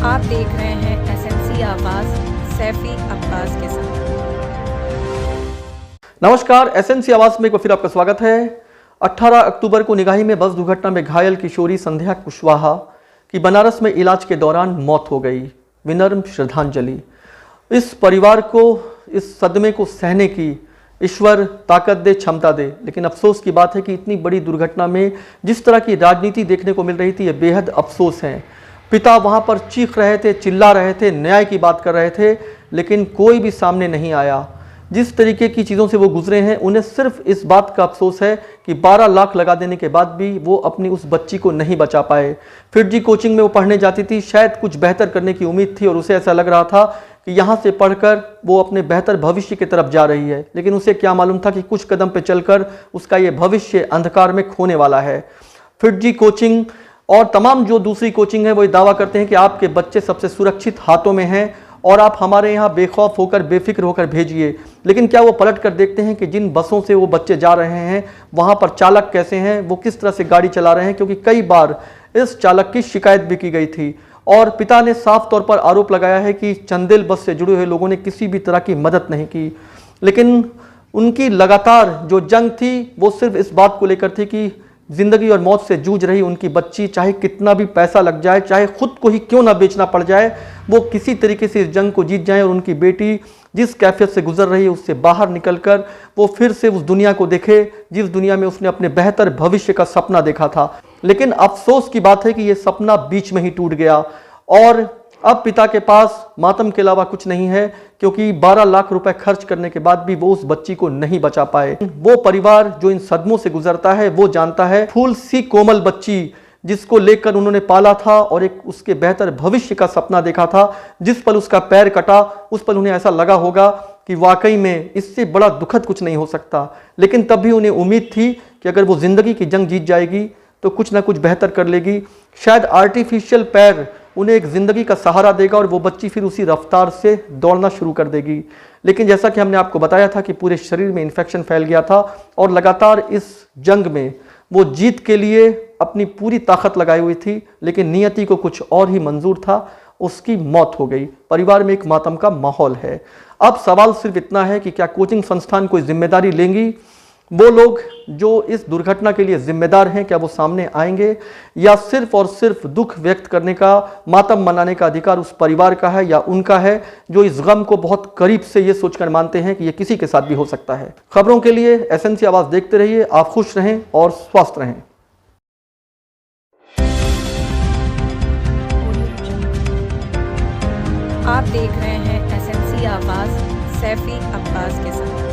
आप देख रहे हैं एसएमसी आवाज सैफी अब्बास के साथ। नमस्कार, एसएमसी आवाज में एक बार फिर आपका स्वागत है। 18 अक्टूबर को निगाही में बस दुर्घटना में घायल किशोरी संध्या कुशवाहा की बनारस में इलाज के दौरान मौत हो गई। विनम्र श्रद्धांजलि। इस परिवार को इस सदमे को सहने की ईश्वर ताकत दे, क्षमता दे। लेकिन अफसोस की बात है कि इतनी बड़ी दुर्घटना में जिस तरह की राजनीति देखने को मिल रही थी, ये बेहद अफसोस है। पिता वहां पर चीख रहे थे, चिल्ला रहे थे, न्याय की बात कर रहे थे, लेकिन कोई भी सामने नहीं आया। जिस तरीके की चीज़ों से वो गुजरे हैं, उन्हें सिर्फ इस बात का अफसोस है कि 12 लाख लगा देने के बाद भी वो अपनी उस बच्ची को नहीं बचा पाए। फिटजी कोचिंग में वो पढ़ने जाती थी, शायद कुछ बेहतर करने की उम्मीद थी और उसे ऐसा लग रहा था कि यहाँ से पढ़कर वो अपने बेहतर भविष्य की तरफ जा रही है। लेकिन उसे क्या मालूम था कि कुछ कदम पे चलकर उसका ये भविष्य अंधकार में खोने वाला है। फिटजी कोचिंग और तमाम जो दूसरी कोचिंग है वो ये दावा करते हैं कि आपके बच्चे सबसे सुरक्षित हाथों में हैं और आप हमारे यहाँ बेखौफ होकर, बेफिक्र होकर भेजिए। लेकिन क्या वो पलट कर देखते हैं कि जिन बसों से वो बच्चे जा रहे हैं वहाँ पर चालक कैसे हैं, वो किस तरह से गाड़ी चला रहे हैं? क्योंकि कई बार इस चालक की शिकायत भी की गई थी और पिता ने साफ तौर पर आरोप लगाया है कि चंदेल बस से जुड़े हुए लोगों ने किसी भी तरह की मदद नहीं की। लेकिन उनकी लगातार जो जंग थी वो सिर्फ इस बात को लेकर थी कि जिंदगी और मौत से जूझ रही उनकी बच्ची, चाहे कितना भी पैसा लग जाए, चाहे खुद को ही क्यों ना बेचना पड़ जाए, वो किसी तरीके से इस जंग को जीत जाए और उनकी बेटी जिस कैफियत से गुजर रही है उससे बाहर निकलकर वो फिर से उस दुनिया को देखे जिस दुनिया में उसने अपने बेहतर भविष्य का सपना देखा था। लेकिन अफसोस की बात है कि ये सपना बीच में ही टूट गया और अब पिता के पास मातम के अलावा कुछ नहीं है, क्योंकि 12 लाख रुपए खर्च करने के बाद भी वो उस बच्ची को नहीं बचा पाए। वो परिवार जो इन सदमों से गुजरता है वो जानता है, फूल सी कोमल बच्ची जिसको लेकर उन्होंने पाला था और एक उसके बेहतर भविष्य का सपना देखा था, जिस पल उसका पैर कटा उस पल उन्हें ऐसा लगा होगा कि वाकई में इससे बड़ा दुखद कुछ नहीं हो सकता। लेकिन तब भी उन्हें उम्मीद थी कि अगर वो जिंदगी की जंग जीत जाएगी तो कुछ ना कुछ बेहतर कर लेगी। शायद आर्टिफिशियल पैर उन्हें एक जिंदगी का सहारा देगा और वो बच्ची फिर उसी रफ्तार से दौड़ना शुरू कर देगी। लेकिन जैसा कि हमने आपको बताया था कि पूरे शरीर में इन्फेक्शन फैल गया था और लगातार इस जंग में वो जीत के लिए अपनी पूरी ताकत लगाई हुई थी, लेकिन नियति को कुछ और ही मंजूर था। उसकी मौत हो गई। परिवार में एक मातम का माहौल है। अब सवाल सिर्फ इतना है कि क्या कोचिंग संस्थान कोई जिम्मेदारी लेंगी? वो लोग जो इस दुर्घटना के लिए जिम्मेदार हैं, क्या वो सामने आएंगे या सिर्फ और सिर्फ दुख व्यक्त करने का, मातम मनाने का अधिकार उस परिवार का है या उनका है जो इस गम को बहुत करीब से ये सोचकर मानते हैं कि ये किसी के साथ भी हो सकता है। खबरों के लिए एसएमसी आवाज देखते रहिए। आप खुश रहें और स्वस्थ रहें। आप देख रहे हैं एसएमसी आवाज सैफी अब्बास के साथ।